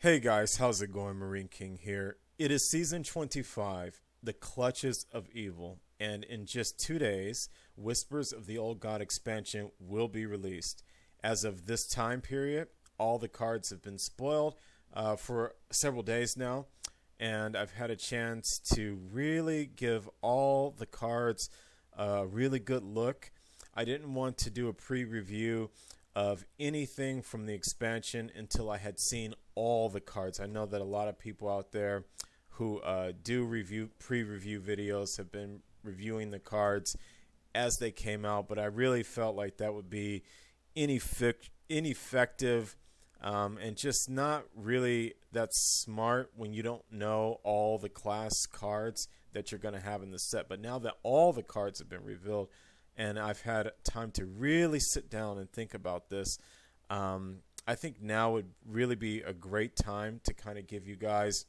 Hey guys, how's it going? Marine King here. It is season 25, The Clutches of Evil, and in just 2 days, Whispers of the Old God expansion will be released. As of this time period, all the cards have been spoiled for several days now, and I've had a chance to really give all the cards a really good look. I didn't want to do a pre-review of anything from the expansion until I had seen all the cards. I know that a lot of people out there who do pre-review videos have been reviewing the cards as they came out, but I really felt like that would be ineffective and just not really that smart when you don't know all the class cards that you're going to have in the set. But now that all the cards have been revealed, and I've had time to really sit down and think about this, I think now would really be a great time to kind of give you guys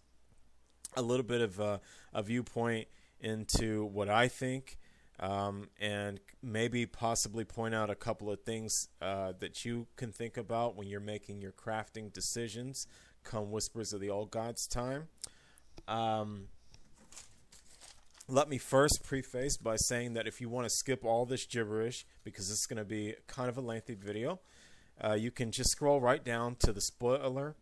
a little bit of a viewpoint into what I think, and maybe possibly point out a couple of things that you can think about when you're making your crafting decisions come Whispers of the Old Gods time. Let me first preface by saying that if you want to skip all this gibberish, because it's going to be kind of a lengthy video, you can just scroll right down to the spoiler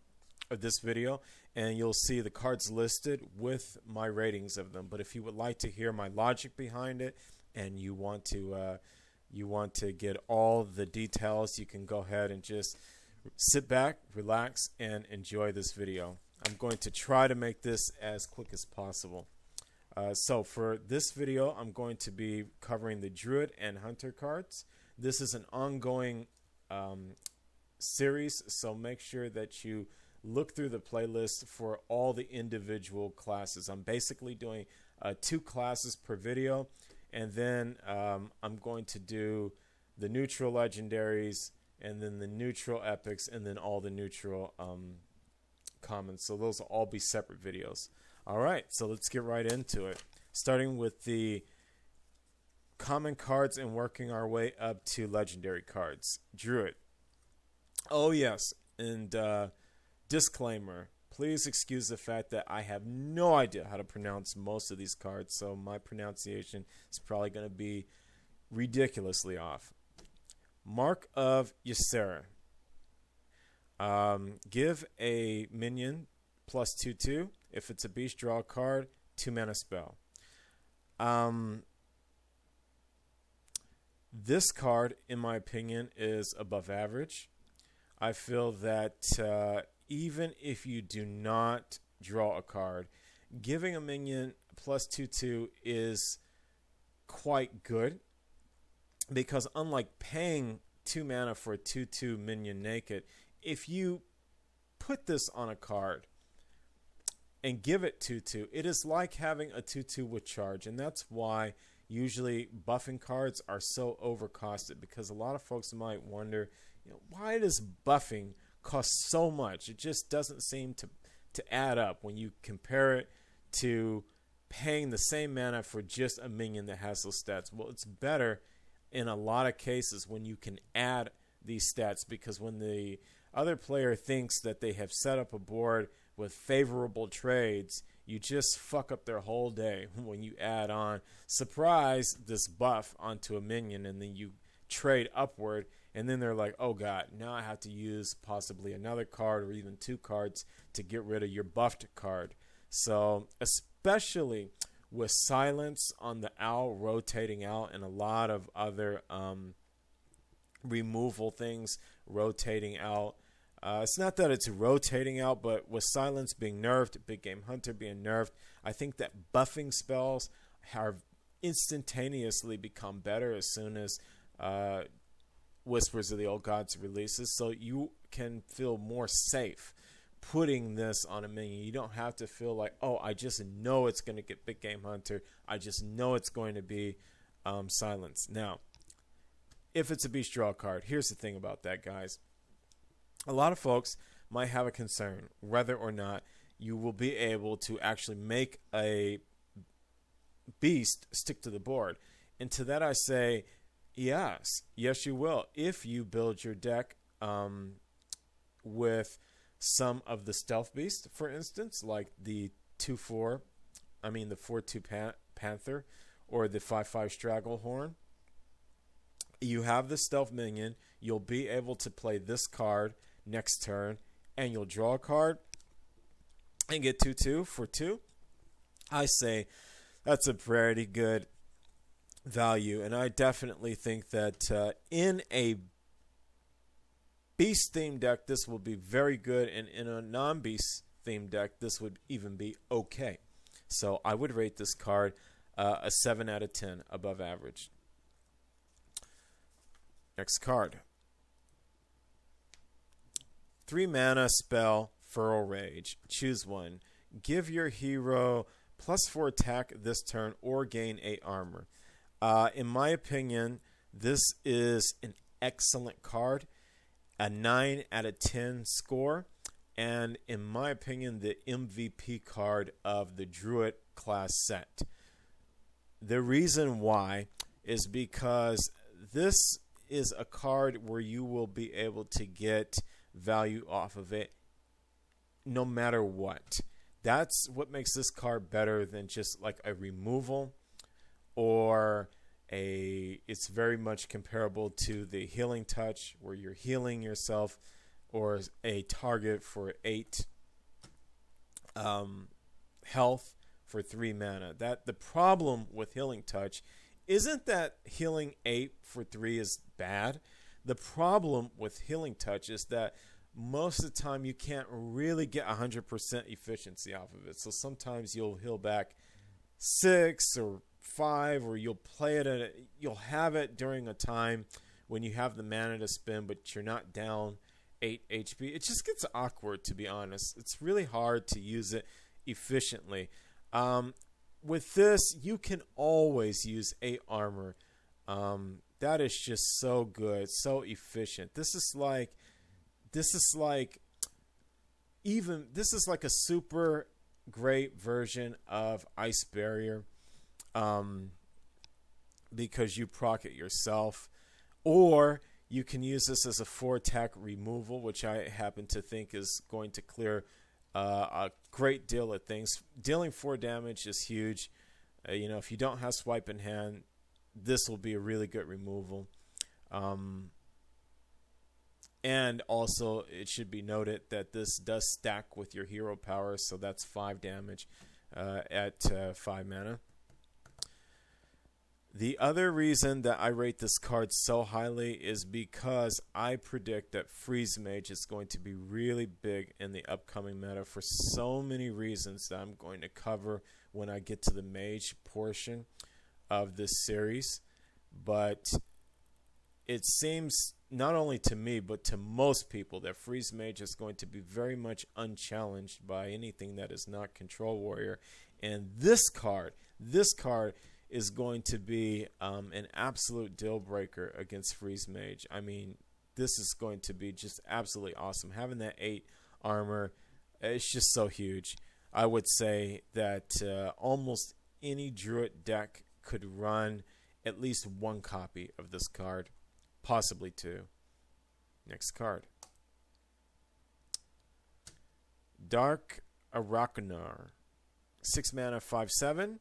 of this video, and you'll see the cards listed with my ratings of them. But if you would like to hear my logic behind it, and you want to get all the details, you can go ahead and just sit back, relax, and enjoy this video. I'm going to try to make this as quick as possible. So for this video, I'm going to be covering the Druid and Hunter cards. This is an ongoing series, so make sure that you look through the playlist for all the individual classes. I'm basically doing 2 classes per video, and then I'm going to do the neutral legendaries, and then the neutral epics, and then all the neutral commons. So those will all be separate videos. All right, so let's get right into it. Starting with the common cards and working our way up to legendary cards. Druid. Oh, yes, and disclaimer, please excuse the fact that I have no idea how to pronounce most of these cards, so my pronunciation is probably going to be ridiculously off. Mark of Ysera. Give a minion plus 2/2. If it's a beast, draw a card, 2 mana spell. This card, in my opinion, is above average. I feel that even if you do not draw a card, giving a minion plus 2/2 is quite good, because unlike paying 2 mana for a 2/2 minion naked, if you put this on a card and give it 2/2, it is like having a 2/2 with charge. And that's why usually buffing cards are so overcosted, because a lot of folks might wonder, why does buffing cost so much? It just doesn't seem to add up when you compare it to paying the same mana for just a minion that has those stats. Well, it's better in a lot of cases when you can add these stats, because when the other player thinks that they have set up a board with favorable trades, you just fuck up their whole day when you add on, surprise, this buff onto a minion, and then you trade upward, and then they're like, oh god, now I have to use possibly another card or even 2 cards to get rid of your buffed card. So especially with Silence on the Owl rotating out, and a lot of other removal things rotating out, it's not that it's rotating out, but with Silence being nerfed, Big Game Hunter being nerfed, I think that buffing spells have instantaneously become better as soon as Whispers of the Old Gods releases. So you can feel more safe putting this on a minion. You don't have to feel like, oh, I just know it's going to get Big Game Hunter. I just know it's going to be Silence. Now, if it's a beast draw card, here's the thing about that, guys. A lot of folks might have a concern whether or not you will be able to actually make a beast stick to the board. And to that I say, yes, you will. If you build your deck with some of the stealth beasts, for instance, like the 4/2 Panther or the 5/5 Stragglehorn. You have the stealth minion. You'll be able to play this card next turn, and you'll draw a card and get 2/2 for 2. I say that's a pretty good value, and I definitely think that in a beast themed deck this will be very good, and in a non-beast themed deck this would even be okay. So I would rate this card a 7 out of 10, above average. Next card. 3 mana spell, Feral Rage. Choose one. Give your hero +4 attack this turn or gain 8 armor. In my opinion, this is an excellent card. A 9 out of 10 score. And in my opinion, the MVP card of the Druid class set. The reason why is because this is a card where you will be able to get value off of it no matter what. That's what makes this card better than just like a removal, or it's very much comparable to the healing touch where you're healing yourself, or a target for 8 health for 3 mana. That the problem with healing touch isn't that healing 8 for 3 is bad. The problem with healing touch is that most of the time you can't really get 100% efficiency off of it. So sometimes you'll heal back 6 or 5, or you'll play it you'll have it during a time when you have the mana to spend, but you're not down 8 HP. It just gets awkward, to be honest. It's really hard to use it efficiently. With this, you can always use 8 armor. That is just so good, so efficient. This is like a super great version of Ice Barrier, because you proc it yourself, or you can use this as a 4 attack removal, which I happen to think is going to clear a great deal of things. Dealing 4 damage is huge. If you don't have swipe in hand, this will be a really good removal. And also, it should be noted that this does stack with your hero power, so that's 5 damage at 5 mana. The other reason that I rate this card so highly is because I predict that Freeze Mage is going to be really big in the upcoming meta for so many reasons that I'm going to cover when I get to the Mage portion of this series. But it seems, not only to me, but to most people, that Freeze Mage is going to be very much unchallenged by anything that is not Control Warrior. And this card is going to be an absolute deal breaker against Freeze Mage. I mean, this is going to be just absolutely awesome. Having that 8 armor, it's just so huge. I would say that almost any Druid deck could run at least 1 copy of this card, possibly 2. Next card. Dark Arakkoa. 6 mana, 5/7.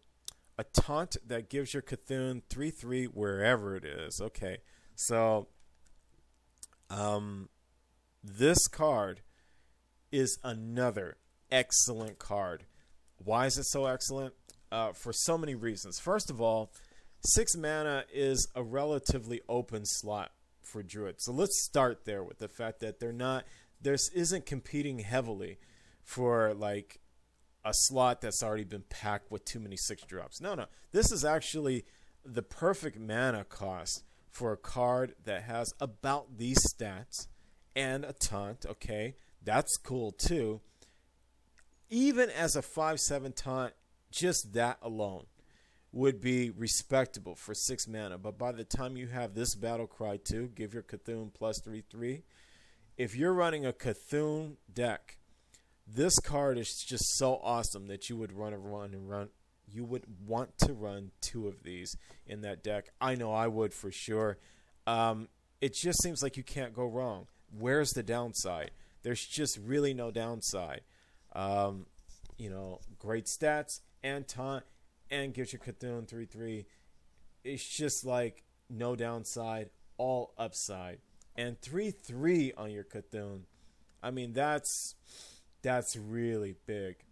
A taunt that gives your Cthulhu 3/3 wherever it is. Okay, so this card is another excellent card. Why is it so excellent? For so many reasons. First of all, 6 mana is a relatively open slot for Druid. So let's start there with the fact that there isn't competing heavily for like a slot that's already been packed with too many 6-drops. No. This is actually the perfect mana cost for a card that has about these stats and a taunt. Okay, that's cool too. Even as a 5/7 taunt, just that alone would be respectable for 6 mana. But by the time you have this battle cry too, give your Cthulhu +3/3. If you're running a Cthulhu deck, this card is just so awesome that you would run. You would want to run 2 of these in that deck. I know I would for sure. It just seems like you can't go wrong. Where's the downside? There's just really no downside. Great stats and taunt and gives your Cthulhu 3/3. It's just like no downside, all upside. And 3/3 on your Cthulhu. I mean, that's really big.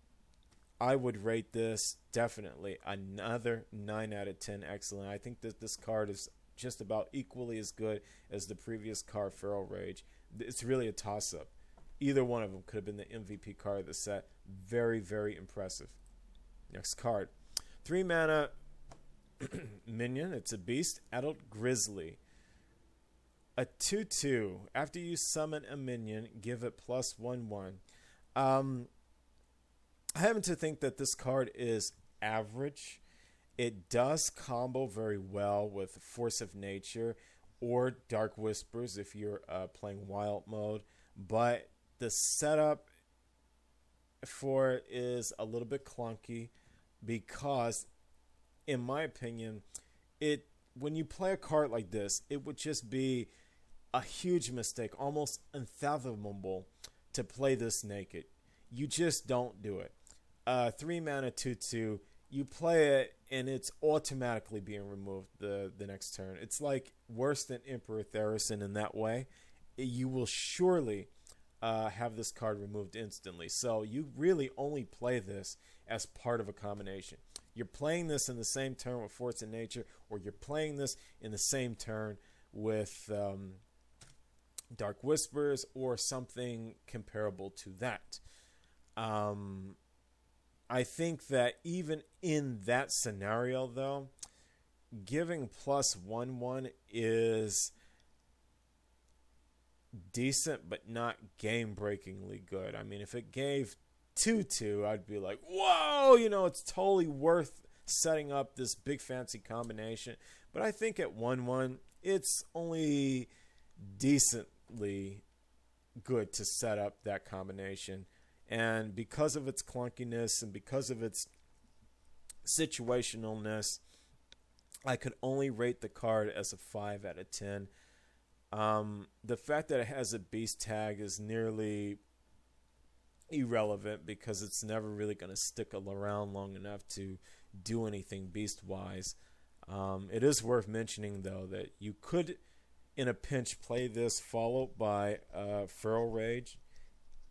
I would rate this definitely another 9 out of 10 excellent. I think that this card is just about equally as good as the previous card, Feral Rage. It's really a toss-up. Either one of them could have been the MVP card of the set. Very, very impressive. Next card. 3 mana minion. It's a beast. Addled Grizzly. A 2/2. After you summon a minion, give it +1/1. I happen to think that this card is average. It does combo very well with Force of Nature or Dark Whispers if you're playing wild mode. But the setup for it is a little bit clunky because, in my opinion, when you play a card like this, it would just be a huge mistake, almost unfathomable to play this naked. You just don't do it. 3 mana 2/2, you play it and it's automatically being removed the next turn. It's like worse than Emperor Therasin in that way. You will surely have this card removed instantly. So you really only play this as part of a combination. You're playing this in the same turn with Force of Nature, or you're playing this in the same turn with Dark Whispers or something comparable to that. I think that even in that scenario, though, giving +1/1 is decent, but not game-breakingly good. I mean, if it gave 2/2, I'd be like, whoa, it's totally worth setting up this big fancy combination. But I think at 1/1, it's only decently good to set up that combination. And because of its clunkiness and because of its situationalness, I could only rate the card as a 5 out of 10. The fact that it has a beast tag is nearly irrelevant because it's never really going to stick around long enough to do anything beast-wise. It is worth mentioning, though, that you could, in a pinch, play this followed by Feral Rage.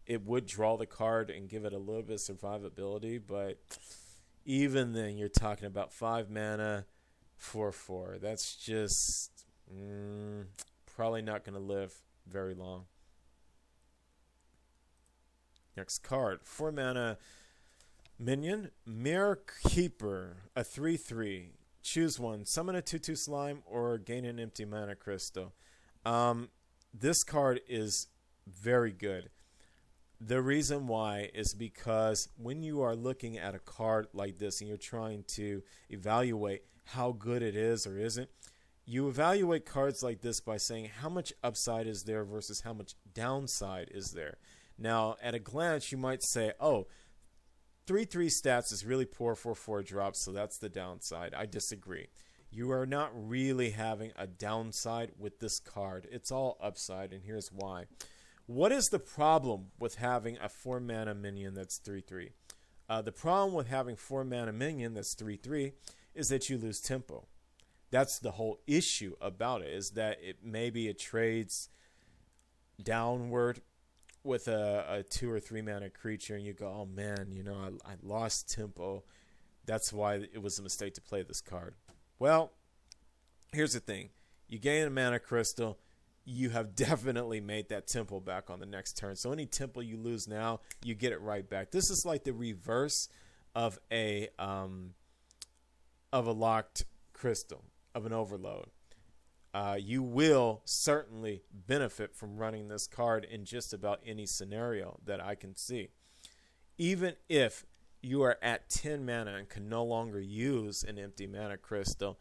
It would draw the card and give it a little bit of survivability, but even then, you're talking about 5 mana, 4/4. That's just probably not going to live very long. Next card, 4 mana minion, Mire Keeper, a 3/3. Choose one. Summon a 2/2 slime or gain an empty mana crystal. This card is very good. The reason why is because when you are looking at a card like this and you're trying to evaluate how good it is or isn't, you evaluate cards like this by saying how much upside is there versus how much downside is there. Now, at a glance, you might say, oh, 3/3 stats is really poor 4/4 drops, so that's the downside. I disagree. You are not really having a downside with this card. It's all upside, and here's why. What is the problem with having a 4 mana minion that's 3/3? The problem with having 4 mana minion that's 3/3 is that you lose tempo. That's the whole issue about it, is that maybe it trades downward with a 2 or 3 mana creature, and you go, oh man, I lost tempo. That's why it was a mistake to play this card. Well, here's the thing. You gain a mana crystal, you have definitely made that tempo back on the next turn. So any tempo you lose now, you get it right back. This is like the reverse of a locked crystal, of an overload. You will certainly benefit from running this card in just about any scenario that I can see. Even if you are at 10 mana and can no longer use an empty mana crystal,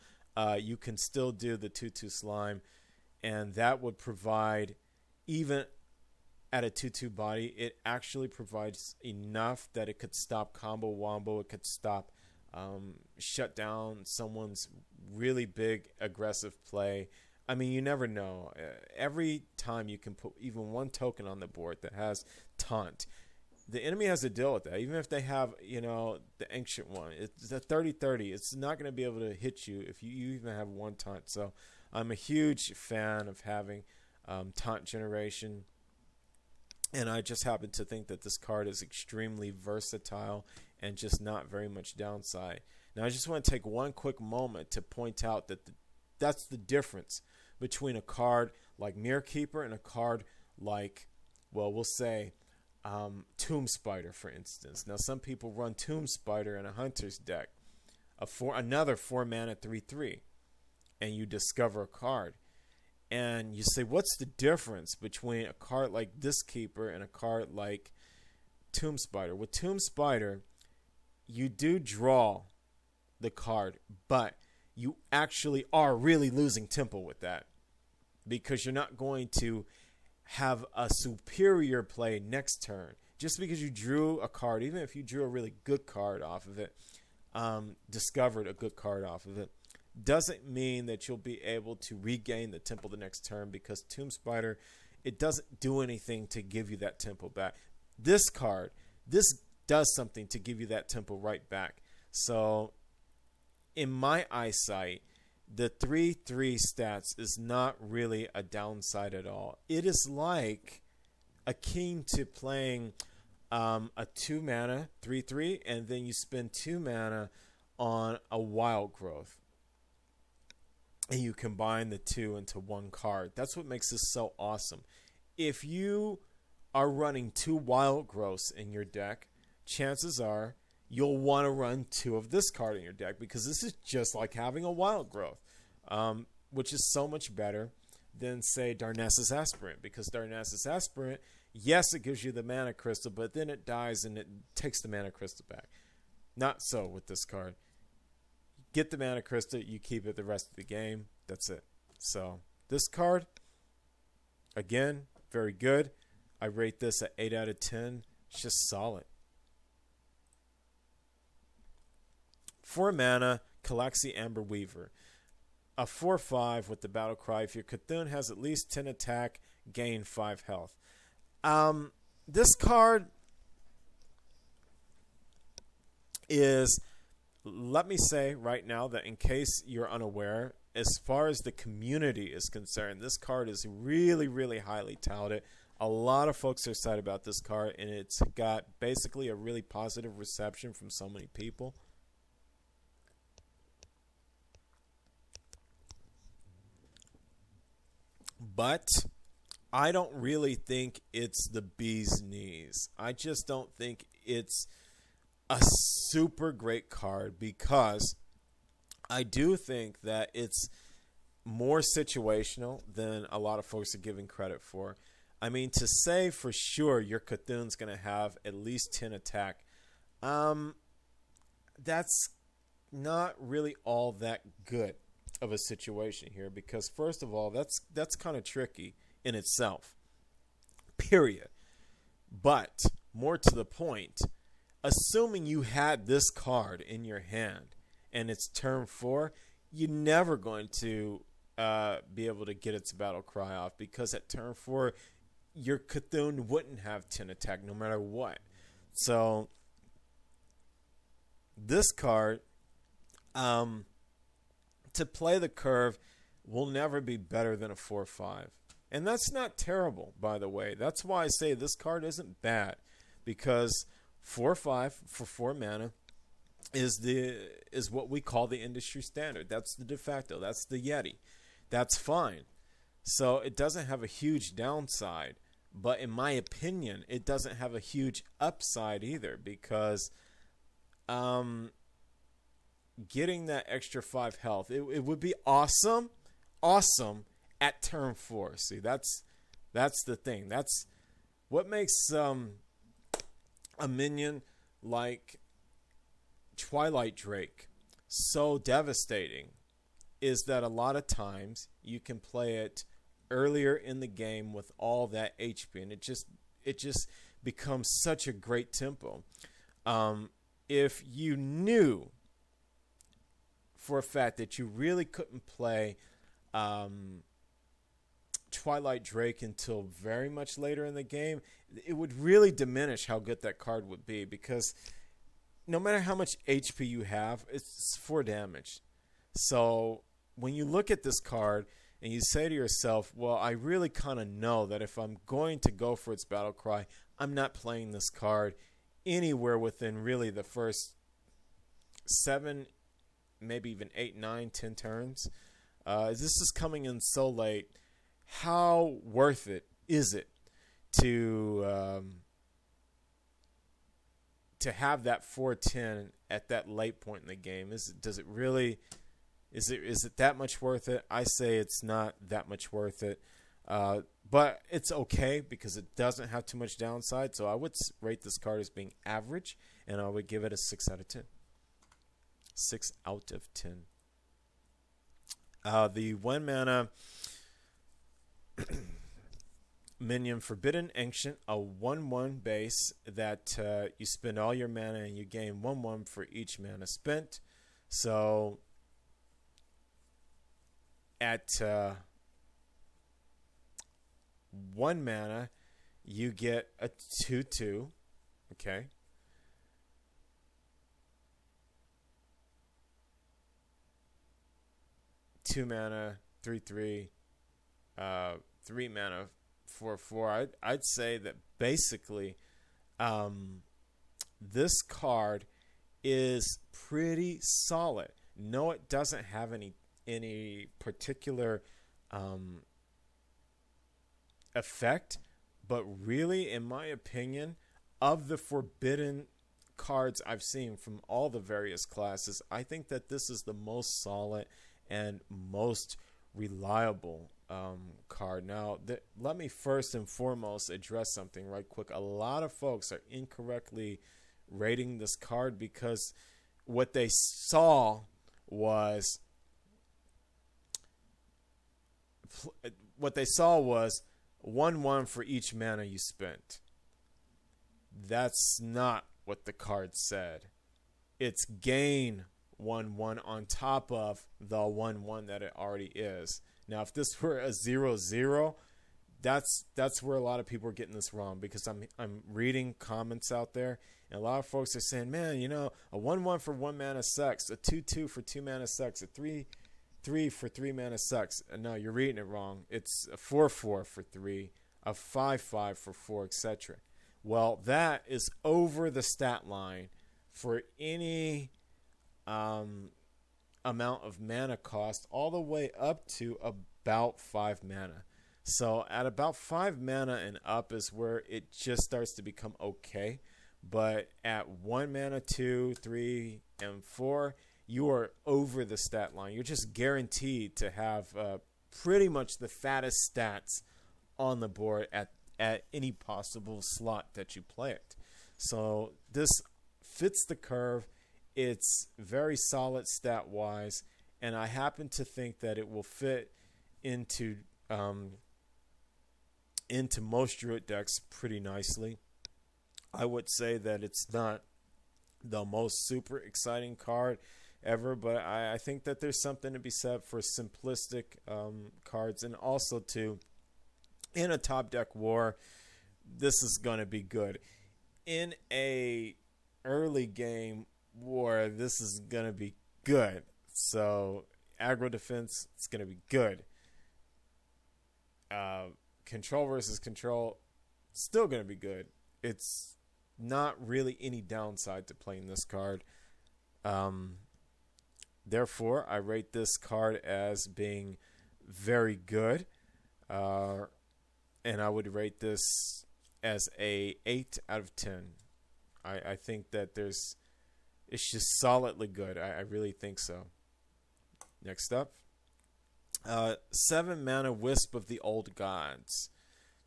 you can still do the 2/2 slime, and that would provide, even at a 2/2 body, it actually provides enough that it could stop combo wombo, it could stop shut down someone's really big aggressive play. I mean, you never know. Every time you can put even one token on the board that has taunt, the enemy has to deal with that. Even if they have, the ancient one, it's a 30-30. It's not going to be able to hit you if you even have one taunt. So I'm a huge fan of having taunt generation. And I just happen to think that this card is extremely versatile and just not very much downside. Now, I just want to take one quick moment to point out that that's the difference between a card like Mire Keeper and a card like, well, we'll say Tomb Spider, for instance. Now, some people run Tomb Spider in a Hunter's deck, another 4-mana 3/3, and you discover a card. And you say, what's the difference between a card like this Keeper and a card like Tomb Spider? With Tomb Spider, you do draw the card, but you actually are really losing tempo with that, because you're not going to have a superior play next turn. Just because you drew a card, even if you drew a really good card off of it, discovered a good card off of it, doesn't mean that you'll be able to regain the tempo the next turn, because Tomb Spider, it doesn't do anything to give you that tempo back. This card, this does something to give you that tempo right back. So in my eyesight, the 3/3 stats is not really a downside at all. It is like akin to playing a 2-mana 3/3, and then you spend 2 mana on a Wild Growth, and you combine the two into one card. That's what makes this so awesome. If you are running 2 Wild Growths in your deck, chances are you'll want to run 2 of this card in your deck, because this is just like having a Wild Growth, which is so much better than, say, Darnassus Aspirant, because Darnassus Aspirant, yes, it gives you the mana crystal, but then it dies and it takes the mana crystal back. Not so with this card. Get the mana crystal, you keep it the rest of the game. That's it. So this card, again, very good. I rate this at 8 out of 10. It's just solid. 4 mana, Klaxxi Amber-Weaver. A 4/5 with the battle cry. If your Cthulhu has at least 10 attack, gain 5 health. This card is, let me say right now that in case you're unaware, as far as the community is concerned, this card is really, really highly touted. A lot of folks are excited about this card, and it's got basically a really positive reception from so many people. But I don't really think it's the bee's knees. I just don't think it's a super great card, because I do think that it's more situational than a lot of folks are giving credit for. I mean, to say for sure your Cthulhu's going to have at least 10 attack, that's not really all that good of a situation here, because first of all, that's kind of tricky in itself, period. But more to the point, assuming you had this card in your hand and it's turn 4, you're never going to be able to get its battle cry off, because at turn 4 your Cthulhu wouldn't have 10 attack no matter what. So this card, to play the curve, will never be better than a 4/5. And that's not terrible, by the way. That's why I say this card isn't bad, because 4/5 for 4 mana is what we call the industry standard. That's the de facto. That's the Yeti. That's fine. So it doesn't have a huge downside, but in my opinion, it doesn't have a huge upside either, because getting that extra 5 health, it would be awesome at turn 4. See, that's the thing. That's what makes a minion like Twilight Drake so devastating, is that a lot of times you can play it earlier in the game with all that HP, and it just becomes such a great tempo. If you knew for a fact that you really couldn't play Twilight Drake until very much later in the game, it would really diminish how good that card would be, because no matter how much HP you have, it's 4 damage. So when you look at this card and you say to yourself, well, I really kind of know that if I'm going to go for its battle cry, I'm not playing this card anywhere within really the first 7, maybe even 8, 9, 10 turns. This is coming in so late. How worth it is it to have that 4/10 at that late point in the game? Does it really? Is it that much worth it? I say it's not that much worth it, but it's okay because it doesn't have too much downside. So I would rate this card as being average, and I would give it a 6 out of 10. 6 out of 10. The 1 mana Minion, Forbidden Ancient, a 1/1 base that you spend all your mana and you gain 1/1 for each mana spent. So at 1 mana, you get a 2/2. Okay. Two mana, 3/3, 3 mana, 4/4. I'd say that basically, this card is pretty solid. No, it doesn't have any particular effect, but really, in my opinion, of the forbidden cards I've seen from all the various classes, I think that this is the most solid and most reliable card. Now, let me first and foremost address something right quick. A lot of folks are incorrectly rating this card because what they saw was 1/1 for each mana you spent. That's not what the card said. It's gain 1/1 on top of the 1/1 that it already is. Now, if this were a 0/0, that's where a lot of people are getting this wrong, because I'm reading comments out there, and a lot of folks are saying, man, a 1/1 for 1 mana sucks, a 2/2 for 2 mana sucks, a 3/3 for 3 mana sucks. No, you're reading it wrong. It's a 4/4 for 3, a 5/5 for 4, etc. Well, that is over the stat line for any amount of mana cost, all the way up to about 5 mana. So at about 5 mana and up is where it just starts to become okay. But at 1 mana, 2, 3, and 4, you are over the stat line. You're just guaranteed to have pretty much the fattest stats on the board at any possible slot that you play it. So this fits the curve. It's very solid stat-wise, and I happen to think that it will fit into most Druid decks pretty nicely. I would say that it's not the most super exciting card ever, but I think that there's something to be said for simplistic cards, and also in a top deck war, this is going to be good. In a early game war, this is going to be good. So aggro defense, it's going to be good. Control versus control, still going to be good. It's not really any downside to playing this card. Therefore, I rate this card as being very good. And I would rate this as a 8 out of 10. I think that it's just solidly good. I really think so. Next up, 7 mana Wisp of the Old Gods.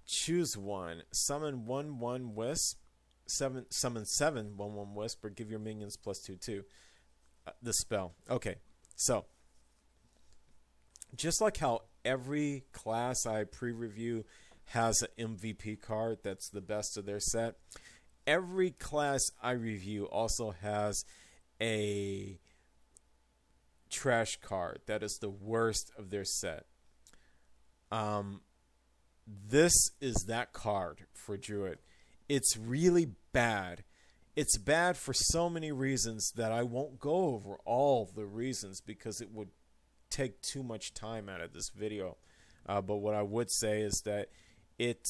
Choose one. Summon 1/1 Wisp. Summon 7 1/1 Wisp, or give your minions +2/2. The spell. Okay, so just like how every class I pre-review has an MVP card that's the best of their set, every class I review also has a trash card that is the worst of their set. this is that card for Druid. It's really bad. It's bad for so many reasons that I won't go over all the reasons because it would take too much time out of this video. But what I would say is that it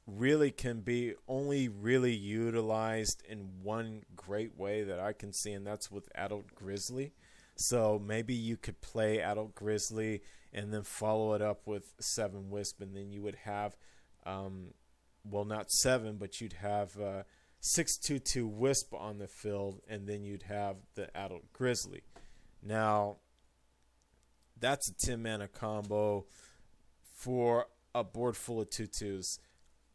really can be only really utilized in one great way that I can see, and that's with Addled Grizzly. So maybe you could play Addled Grizzly and then follow it up with 7 Wisp, and then you would have, well, not 7, but you'd have 6/2/2 Wisp on the field, and then you'd have the Addled Grizzly. Now, that's a 10-mana combo for a board full of 2/2s.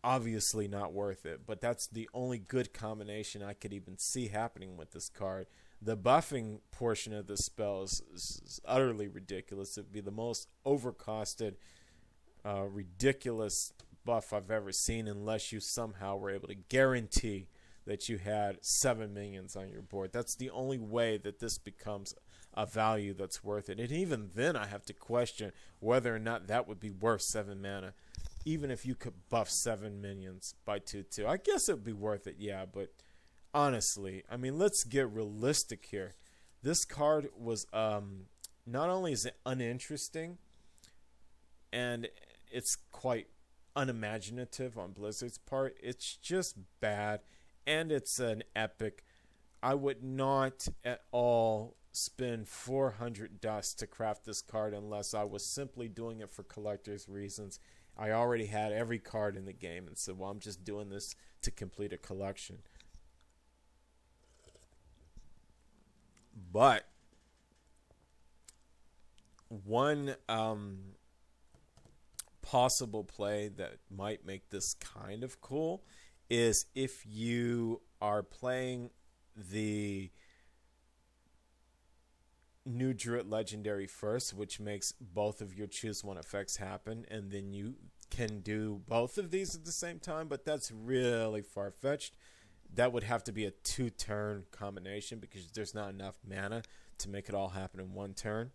Obviously not worth it, but that's the only good combination I could even see happening with this card. The buffing portion of the spell is utterly ridiculous. It'd be the most overcosted, ridiculous buff I've ever seen, unless you somehow were able to guarantee that you had 7 minions on your board. That's the only way that this becomes a value that's worth it. And even then, I have to question whether or not that would be worth 7 mana. Even if you could buff 7 minions by 2/2. I guess it would be worth it, yeah, but honestly, I mean, let's get realistic here. This card was, not only is it uninteresting, and it's quite unimaginative on Blizzard's part, it's just bad, and it's an epic. I would not at all spend 400 dust to craft this card unless I was simply doing it for collector's reasons. I already had every card in the game and said, well, I'm just doing this to complete a collection. But one possible play that might make this kind of cool is if you are playing the new Druid Legendary first, which makes both of your choose one effects happen, and then you can do both of these at the same time, but that's really far-fetched. That would have to be a 2-turn combination because there's not enough mana to make it all happen in 1 turn.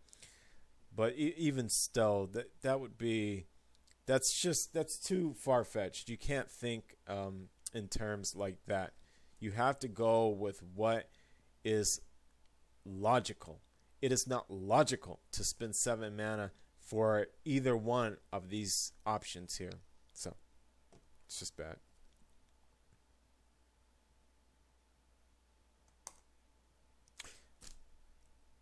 But even still, that would be, that's too far-fetched. You can't think in terms like that. You have to go with what is logical. It is not logical to spend 7 mana for either one of these options here. So, it's just bad.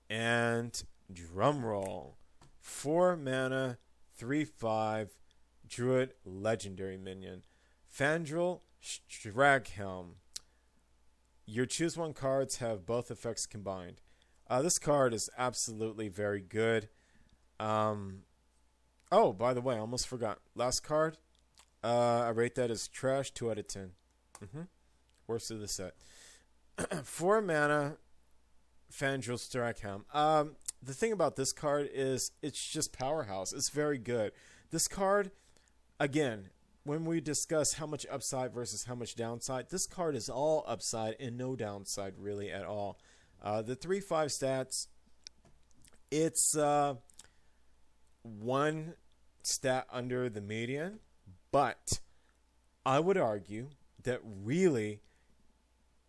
And drum roll. 4 mana, 3/5, Druid Legendary Minion. Fandral Staghelm. Your choose one cards have both effects combined. This card is absolutely very good. Oh, by the way, I almost forgot. Last card, I rate that as trash, 2 out of 10. Worst of the set. 4 mana, Fandral Staghelm. The thing about this card is it's just powerhouse. It's very good. This card, again, when we discuss how much upside versus how much downside, this card is all upside and no downside really at all. The 3/5 stats, it's 1 stat under the median, but I would argue that really,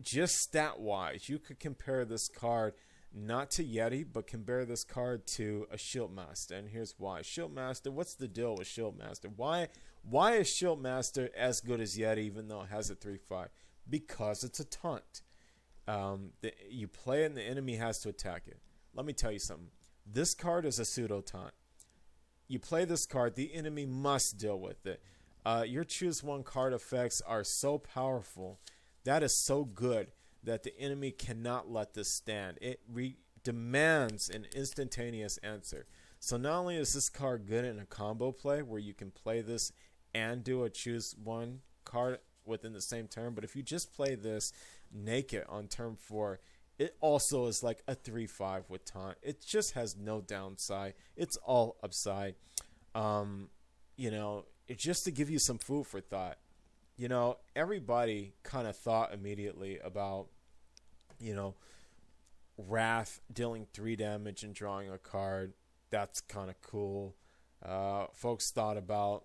just stat-wise, you could compare this card not to Yeti, but compare this card to a Shieldmaster, and here's why. Shieldmaster, what's the deal with Shieldmaster? Why is Shieldmaster as good as Yeti even though it has a 3/5? Because it's a taunt. You play it and the enemy has to attack it. Let me tell you something. This card is a pseudo taunt. You play this card, the enemy must deal with it. Your choose one card effects are so powerful. That is so good that the enemy cannot let this stand. It demands an instantaneous answer. So not only is this card good in a combo play where you can play this and do a choose one card within the same turn, but if you just play this naked on turn 4, it also is like a 3/5 with taunt. It just has no downside. It's all upside. You know, it's just to give you some food for thought. You know, everybody kind of thought immediately about, you know, Wrath dealing 3 damage and drawing a card. That's kind of cool. Folks thought about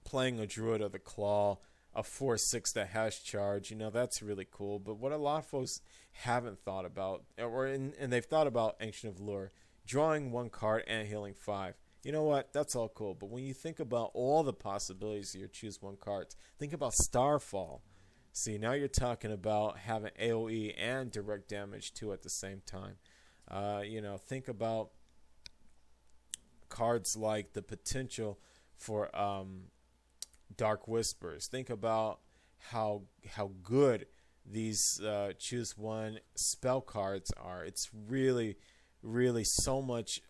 playing a Druid of the Claw, a 4/6 that has charge. That's really cool. But what a lot of folks haven't thought about, and they've thought about Ancient of Lure, drawing 1 card and healing 5. You know what? That's all cool. But when you think about all the possibilities of your choose 1 cards, think about Starfall. See, now you're talking about having AoE and direct damage too at the same time. Think about cards like the potential for Dark Whispers. Think about how good these choose 1 spell cards are. It's really, really so much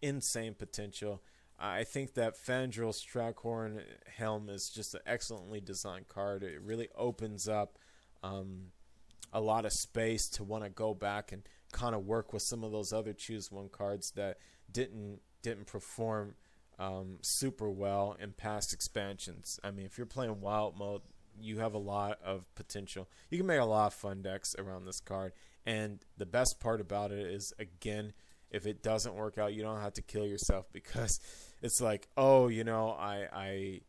insane potential. I think that Fandral Staghelm is just an excellently designed card. It really opens up a lot of space to want to go back and kind of work with some of those other choose 1 cards that didn't perform super well in past expansions. I mean, if you're playing wild mode, you have a lot of potential. You can make a lot of fun decks around this card. And the best part about it is, again, if it doesn't work out, you don't have to kill yourself, because it's like, oh, I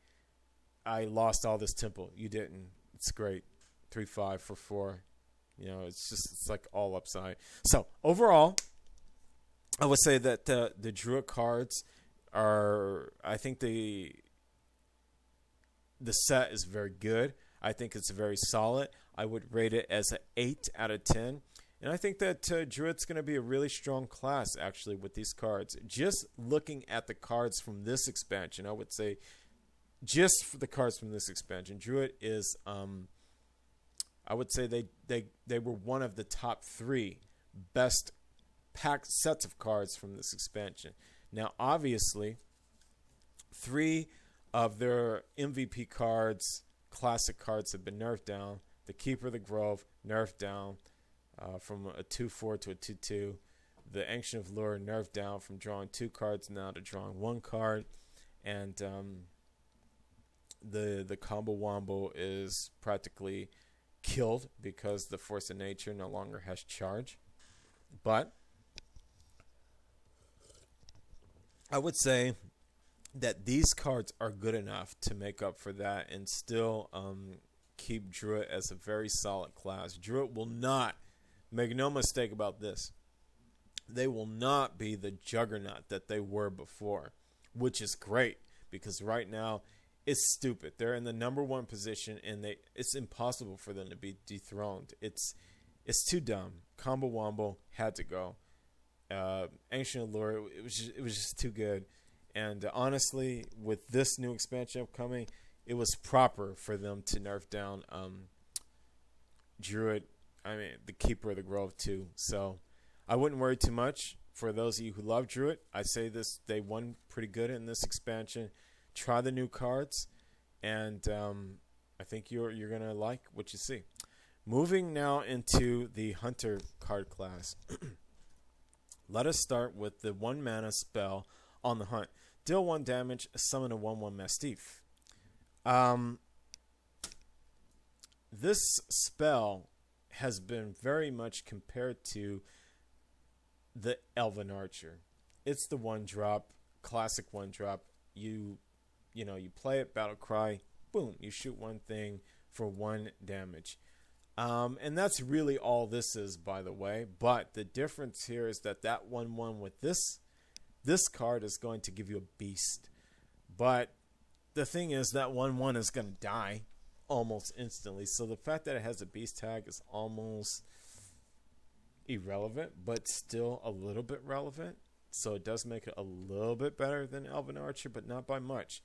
lost all this temple. You didn't. It's great. 3/5 for 4. It's like all upside. So overall, I would say that the Druid cards are, I think the set is very good. I think it's very solid. I would rate it as an 8 out of 10. And I think that Druid's going to be a really strong class, actually, with these cards. Just looking at the cards from this expansion, I would say, just for the cards from this expansion, Druid is, I would say they were one of the top 3 best packed sets of cards from this expansion. Now, obviously, 3 of their MVP cards, classic cards, have been nerfed down. The Keeper of the Grove, nerfed down. From a 2/4 to a 2/2. The Ancient of Lure, nerfed down from drawing 2 cards now to drawing 1 card. And the Combo Wombo is practically killed because the Force of Nature no longer has charge. But I would say that these cards are good enough to make up for that and still keep Druid as a very solid class. Druid will not, make no mistake about this, they will not be the juggernaut that they were before, which is great, because right now it's stupid. They're in the number 1 position, and it's impossible for them to be dethroned. It's too dumb. Combo Wombo had to go. Ancient Allure, it was just too good. And honestly, with this new expansion upcoming, it was proper for them to nerf down Druid. I mean, the Keeper of the Grove too. So I wouldn't worry too much. For those of you who love Druid, I say this: they won pretty good in this expansion. Try the new cards, and I think you're gonna like what you see. Moving now into the Hunter card class. Let us start with the 1 mana spell on the hunt. Deal 1 damage, summon a 1/1 Mastiff. This spell has been very much compared to the Elven Archer. It's the 1-drop, classic 1-drop. You play it, battle cry, boom, you shoot 1 thing for 1 damage. And that's really all this is, by the way. But the difference here is that 1/1 with this card is going to give you a beast. But the thing is that 1/1 is going to die almost instantly. So the fact that it has a beast tag is almost irrelevant, but still a little bit relevant. So it does make it a little bit better than Elven Archer, but not by much.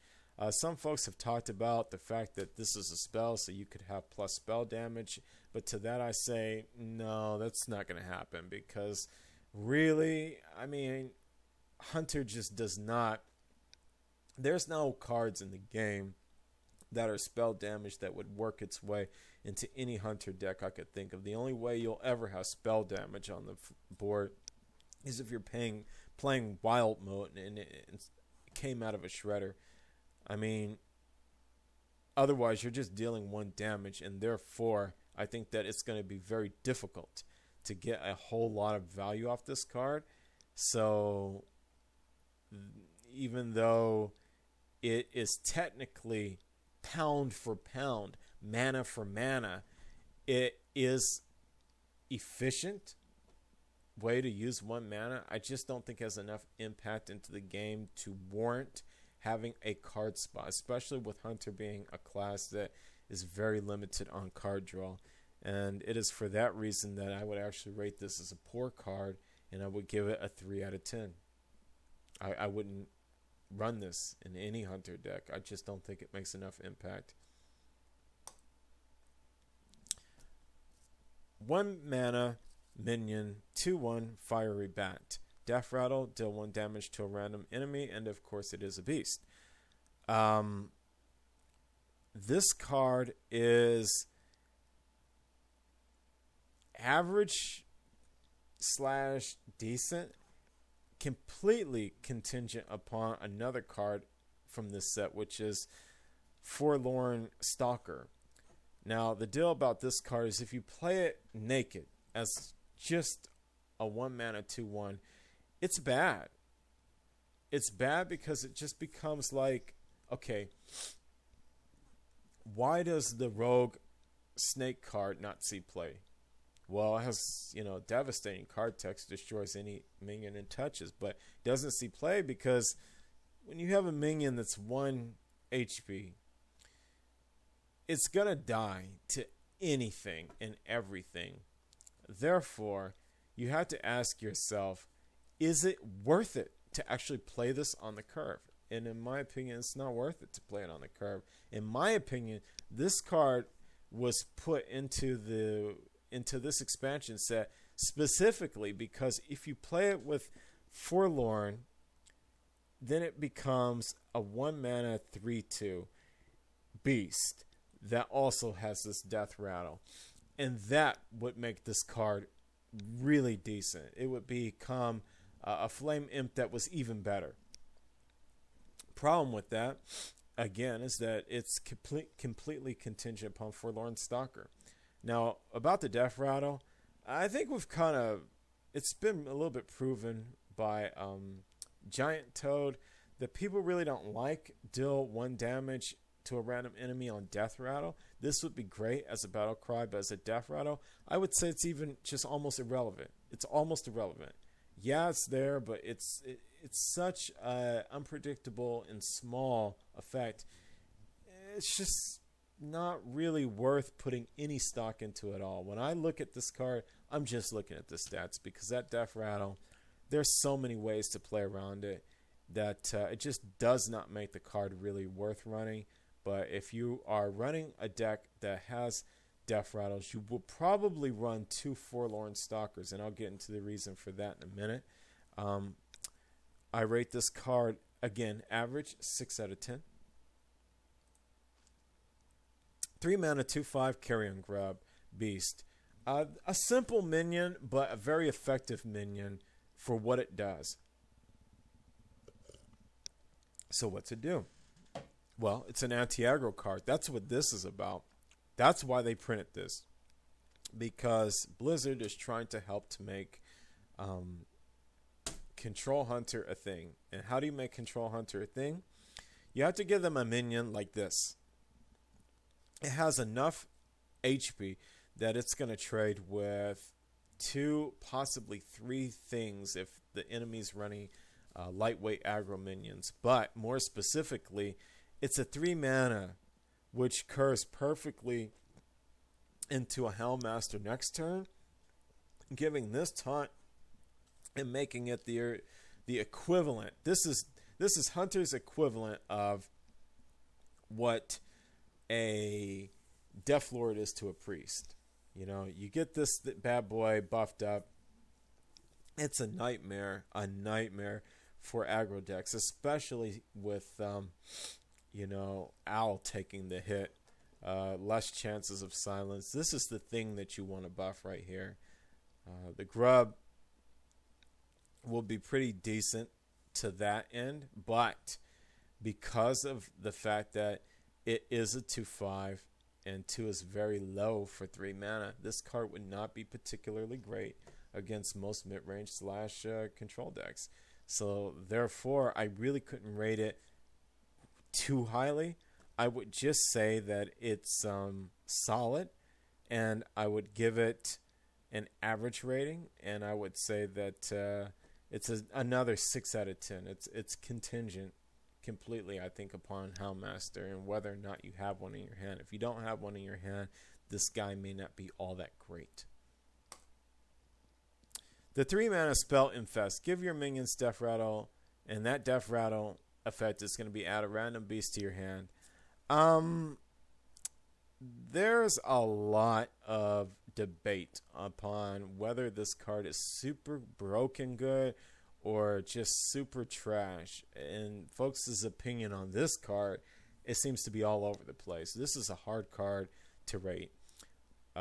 Some folks have talked about the fact that this is a spell, so you could have plus spell damage. But to that I say, no, that's not going to happen. Because really, I mean, Hunter just does not... There's no cards in the game that are spell damage that would work its way into any Hunter deck I could think of. The only way you'll ever have spell damage on the board is if you're playing wild mode and it came out of a shredder. I mean, otherwise you're just dealing 1 damage, and therefore I think that it's going to be very difficult to get a whole lot of value off this card. So even though it is technically pound for pound, mana for mana, it is efficient way to use 1 mana. I just don't think it has enough impact into the game to warrant having a card spot, especially with Hunter being a class that is very limited on card draw. And it is for that reason that I would actually rate this as a poor card, and I would give it a 3 out of 10. I wouldn't run this in any Hunter deck. I just don't think it makes enough impact. 1 mana minion, 2/1 fiery bat. Death Rattle, deal 1 damage to a random enemy, and of course it is a beast. This card is average / decent, completely contingent upon another card from this set, which is Forlorn Stalker. Now, the deal about this card is if you play it naked as just a 1 mana 2/1, it's bad. It's bad because it just becomes like, okay, why does the Rogue Snake card not see play? Well, it has, devastating card text, destroys any minion it touches, but doesn't see play because when you have a minion that's 1 HP, it's going to die to anything and everything. Therefore, you have to ask yourself, is it worth it to actually play this on the curve? And in my opinion, it's not worth it to play it on the curve. In my opinion, this card was put into this expansion set specifically because if you play it with Forlorn, then it becomes a 1 mana 3/2 beast that also has this death rattle. And that would make this card really decent. It would become a flame imp that was even better. Problem with that, again, is that it's completely contingent upon Forlorn Stalker. Now, about the death rattle, I think it's been a little bit proven by Giant Toad that people really don't like deal 1 damage to a random enemy on death rattle. This would be great as a battle cry, but as a death rattle, I would say it's even just almost irrelevant. It's almost irrelevant. Yeah, it's there, but it's such an unpredictable and small effect. It's just not really worth putting any stock into at all. When I look at this card, I'm just looking at the stats because that death rattle, there's so many ways to play around it that it just does not make the card really worth running. But if you are running a deck that has death rattles, you will probably run 2 Forlorn Stalkers, and I'll get into the reason for that in a minute. I rate this card, again, average 6 out of 10. 3 mana 2/5 Carrion Grub beast. A simple minion, but a very effective minion for what it does. So what's it do? Well, it's an anti-aggro card. That's what this is about. That's why they printed this. Because Blizzard is trying to help to make Control Hunter a thing. And how do you make Control Hunter a thing? You have to give them a minion like this. It has enough HP that it's going to trade with 2, possibly 3 things if the enemy's running lightweight aggro minions. But more specifically, it's a 3 mana, which curves perfectly into a Hellmaster next turn, giving this taunt and making it the equivalent. This is Hunter's equivalent of what a Death Lord is to a priest. You get this bad boy buffed up. It's a nightmare for aggro decks, especially with Owl taking the hit, less chances of silence. This is the thing that you want to buff right here. The Grub will be pretty decent to that end, but because of the fact that it is a 2/5 and 2 is very low for 3 mana, this card would not be particularly great against most mid-range / control decks. So therefore, I really couldn't rate it too highly. I would just say that it's solid, and I would give it an average rating, and I would say that it's another 6 out of 10. It's contingent completely, I think, upon Houndmaster and whether or not you have one in your hand. If you don't have one in your hand, this guy may not be all that great. The 3-mana spell Infest. Give your minions Death Rattle, and that Death Rattle effect is going to be add a random beast to your hand. There's a lot of debate upon whether this card is super broken good or just super trash. And folks' opinion on this card, it seems to be all over the place. This is a hard card to rate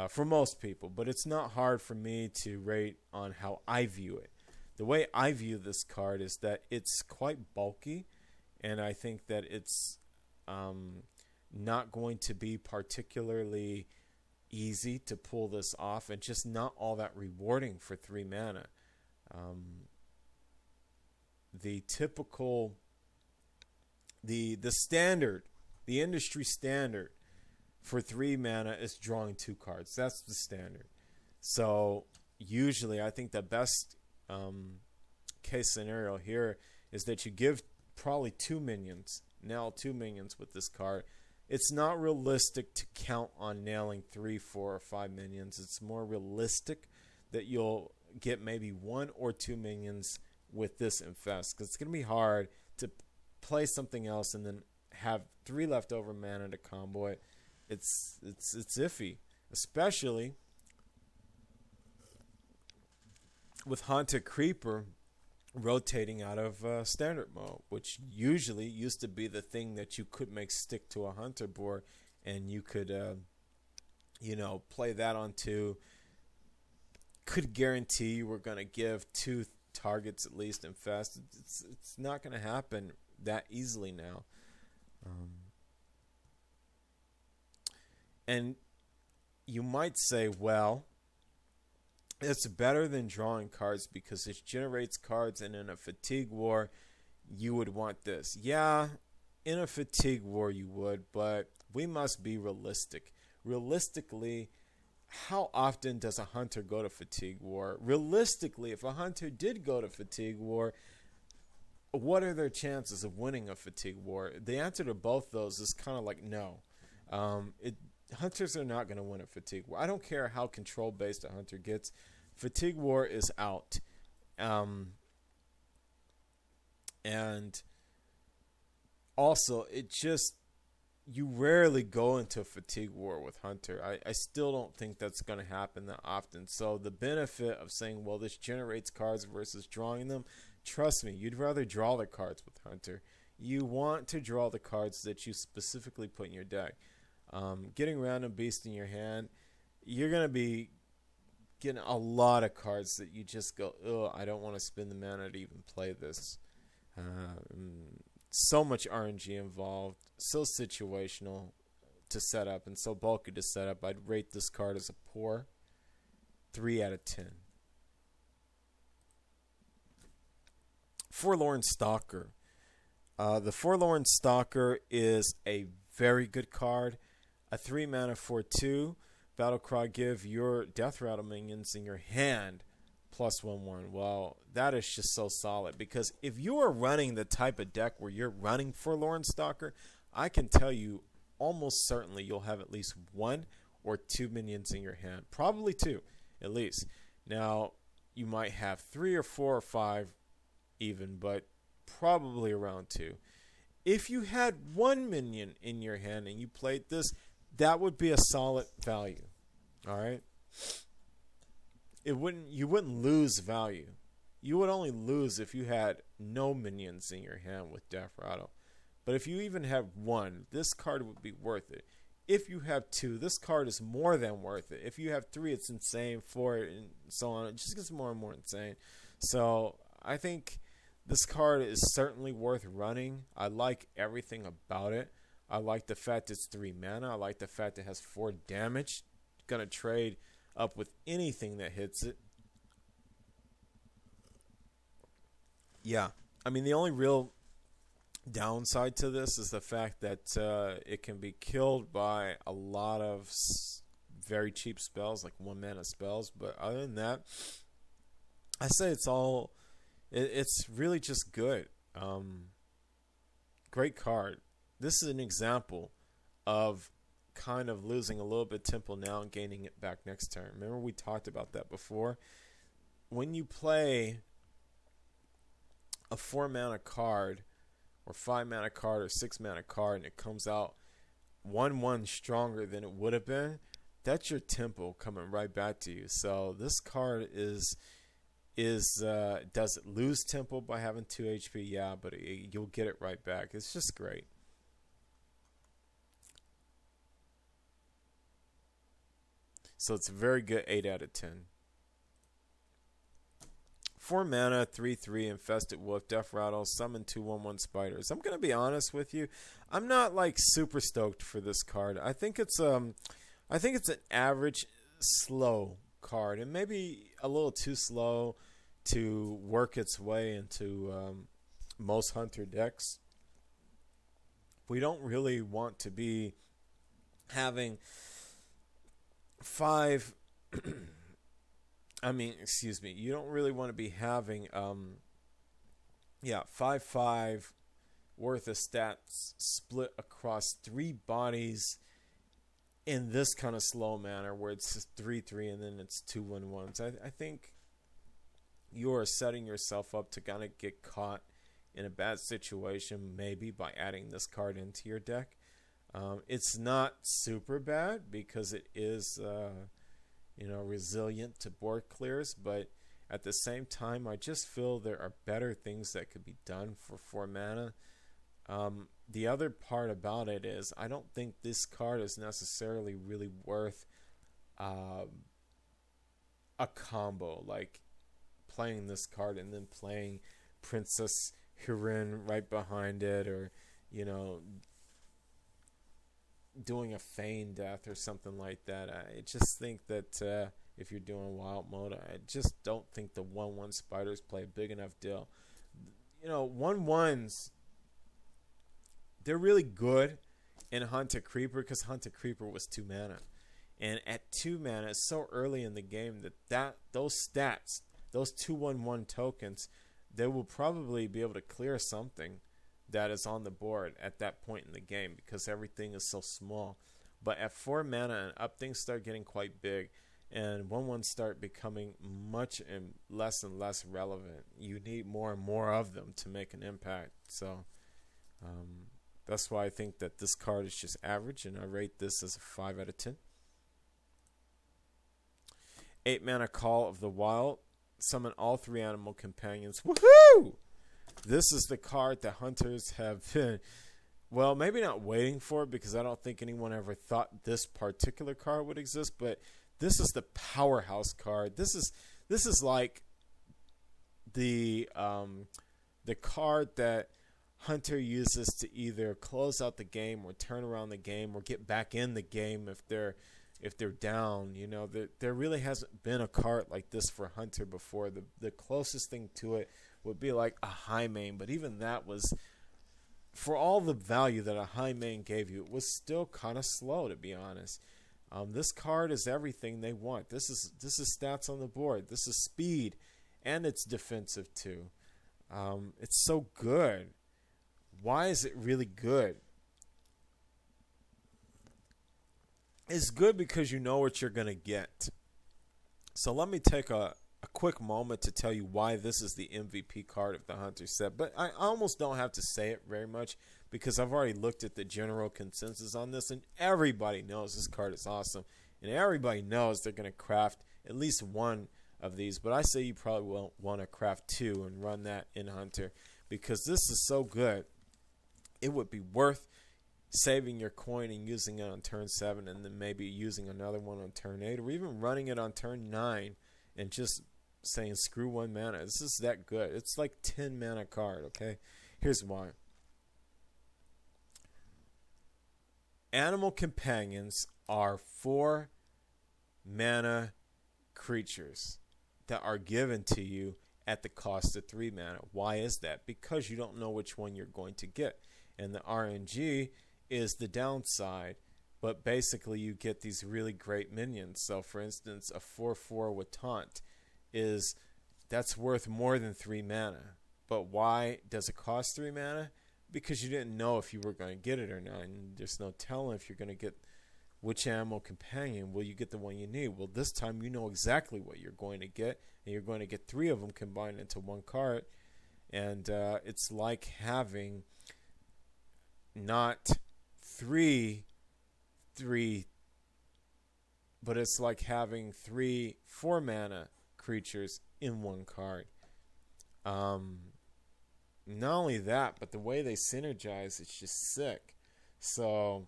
for most people, but it's not hard for me to rate on how I view it. The way I view this card is that it's quite bulky, and I think that it's not going to be particularly easy to pull this off, and just not all that rewarding for 3 mana. The typical, the standard, the industry standard for 3 mana is drawing 2 cards. That's the standard. So usually I think the best case scenario here is that you give probably 2 minions, nail 2 minions with this card. It's not realistic to count on nailing 3, 4, or 5 minions. It's more realistic that you'll get maybe 1 or 2 minions with this Infest, because it's going to be hard to play something else and then have 3 leftover mana to combo it. It's iffy, especially with Haunted Creeper rotating out of standard mode, which usually used to be the thing that you could make stick to a Hunter board, and you could play that on 2. Could guarantee you were going to give 2 targets at least Infest. It's not going to happen that easily now. And you might say, well, it's better than drawing cards because it generates cards, and in a fatigue war, you would want this. Yeah, in a fatigue war you would, but we must be realistic. Realistically, how often does a hunter go to fatigue war? Realistically, if a hunter did go to fatigue war, what are their chances of winning a fatigue war? The answer to both those is kind of like no. Hunters are not going to win a fatigue war. I don't care how control based a hunter gets. Fatigue war is out. And also, you rarely go into a fatigue war with hunter. I still don't think that's going to happen that often. So the benefit of saying, well, this generates cards versus drawing them, trust me, you'd rather draw the cards with hunter. You want to draw the cards that you specifically put in your deck. Getting random beast in your hand, you're going to be getting a lot of cards that you just go, oh, I don't want to spend the mana to even play this. So much RNG involved, so situational to set up, and so bulky to set up. I'd rate this card as a poor 3 out of 10. Forlorn Stalker. The Forlorn Stalker is a very good card. A 3 mana 4/2. Battlecry, give your Death Rattle minions in your hand +1/1. Well, that is just so solid, because if you are running the type of deck where you're running Forlorn Stalker, I can tell you almost certainly you'll have at least 1 or 2 minions in your hand. Probably 2, at least. Now, you might have 3 or 4 or 5 even, but probably around 2. If you had 1 minion in your hand and you played this, that would be a solid value. All right? You wouldn't lose value. You would only lose if you had no minions in your hand with Death Rattle. But if you even have 1, this card would be worth it. If you have 2, this card is more than worth it. If you have 3, it's insane. 4, and so on. It just gets more and more insane. So I think this card is certainly worth running. I like everything about it. I like the fact it's 3 mana. I like the fact it has 4 damage. Gonna trade up with anything that hits it. Yeah. I mean, the only real downside to this is the fact that it can be killed by a lot of very cheap spells, like 1 mana spells. But other than that, I say it's really just good. Great card. This is an example of kind of losing a little bit of tempo now and gaining it back next turn. Remember we talked about that before? When you play a 4 mana card or 5 mana card or 6 mana card and it comes out 1/1 stronger than it would have been, that's your tempo coming right back to you. So this card does it lose tempo by having 2 HP? Yeah, but you'll get it right back. It's just great. So it's a very good 8 out of 10. 4 mana, 3/3, Infested Wolf, Death Rattle, summon 2/1/1 spiders. I'm going to be honest with you. I'm not like super stoked for this card. I think it's an average slow card, and maybe a little too slow to work its way into most Hunter decks. We don't really want to be having 5 you don't really want to be having 5/5 worth of stats split across 3 bodies in this kind of slow manner where it's just 3/3 and then it's 2/1/1s. I think you're setting yourself up to kind of get caught in a bad situation, maybe by adding this card into your deck. It's not super bad because it is resilient to board clears, but at the same time, I just feel there are better things that could be done for 4 mana. The other part about it is I don't think this card is necessarily really worth a combo, like playing this card and then playing Princess Huhuran right behind it, or doing a feign death or something like that. I just think that if you're doing wild mode, I just don't think the 1/1 spiders play a big enough deal. 1/1s, they're really good in Hunter Creeper because Hunter Creeper was 2 mana. And at 2 mana, it's so early in the game that those stats, those 2/1/1 tokens, they will probably be able to clear something that is on the board at that point in the game because everything is so small. But at 4 mana and up, things start getting quite big, and 1/1 start becoming much and less relevant. You need more and more of them to make an impact. So that's why I think that this card is just average, and I rate this as a 5 out of 10. 8 mana Call of the Wild. Summon all 3 animal companions. Woohoo! This is the card that hunters have been, well, maybe not waiting for, because I don't think anyone ever thought this particular card would exist, but this is the powerhouse card. This is like the card that Hunter uses to either close out the game or turn around the game or get back in the game if they're down. There really hasn't been a card like this for Hunter before. The closest thing to it would be like a high main, but even that was, for all the value that a high main gave you, it was still kind of slow, to be honest. This card is everything they want. This is stats on the board. This is speed, and it's defensive too. It's so good. Why is it really good? It's good because you know what you're going to get. So let me take a quick moment to tell you why this is the MVP card of the Hunter set. But I almost don't have to say it very much because I've already looked at the general consensus on this, and everybody knows this card is awesome. And everybody knows they're going to craft at least one of these. But I say you probably won't want to craft 2 and run that in Hunter because this is so good. It would be worth saving your coin and using it on turn 7 and then maybe using another one on turn 8 or even running it on turn 9 and just saying screw 1 mana. This is that good. It's like 10 mana card, okay? Here's why. Animal companions are 4 mana creatures that are given to you at the cost of 3 mana. Why is that? Because you don't know which one you're going to get. And the RNG is the downside. But basically you get these really great minions. So for instance, a 4/4 with taunt that's worth more than 3 mana. But why does it cost 3 mana? Because you didn't know if you were going to get it or not. And there's no telling if you're going to get which animal companion. Will you get the one you need? Well, this time you know exactly what you're going to get. And you're going to get 3 of them combined into one card. And it's like having not 3, but it's like having 3 4-mana creatures in one card. Not only that, but the way they synergize, it's just sick. So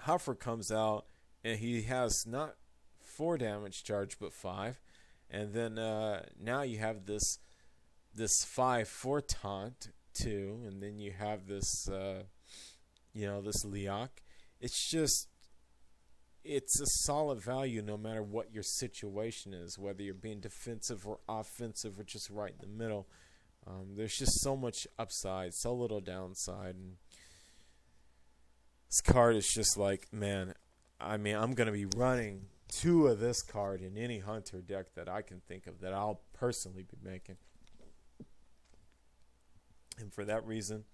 Huffer comes out and he has not 4 damage charge but 5, and then now you have this 5/4 taunt too, and then you have this this Leok. It's a solid value no matter what your situation is, whether you're being defensive or offensive or just right in the middle. There's just so much upside, so little downside. And this card is just like, man, I mean, I'm going to be running 2 of this card in any Hunter deck that I can think of that I'll personally be making. And for that reason,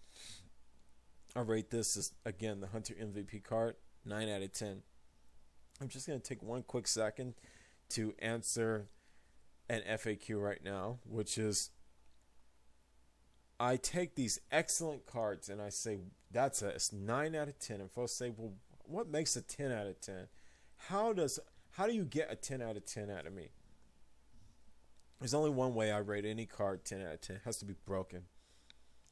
I rate this as, again, the Hunter MVP card, 9 out of 10. I'm just going to take one quick second to answer an FAQ right now, which is, I take these excellent cards and I say, that's a 9 out of 10. And folks say, well, what makes a 10 out of 10? How do you get a 10 out of 10 out of me? There's only one way I rate any card 10 out of 10. It has to be broken.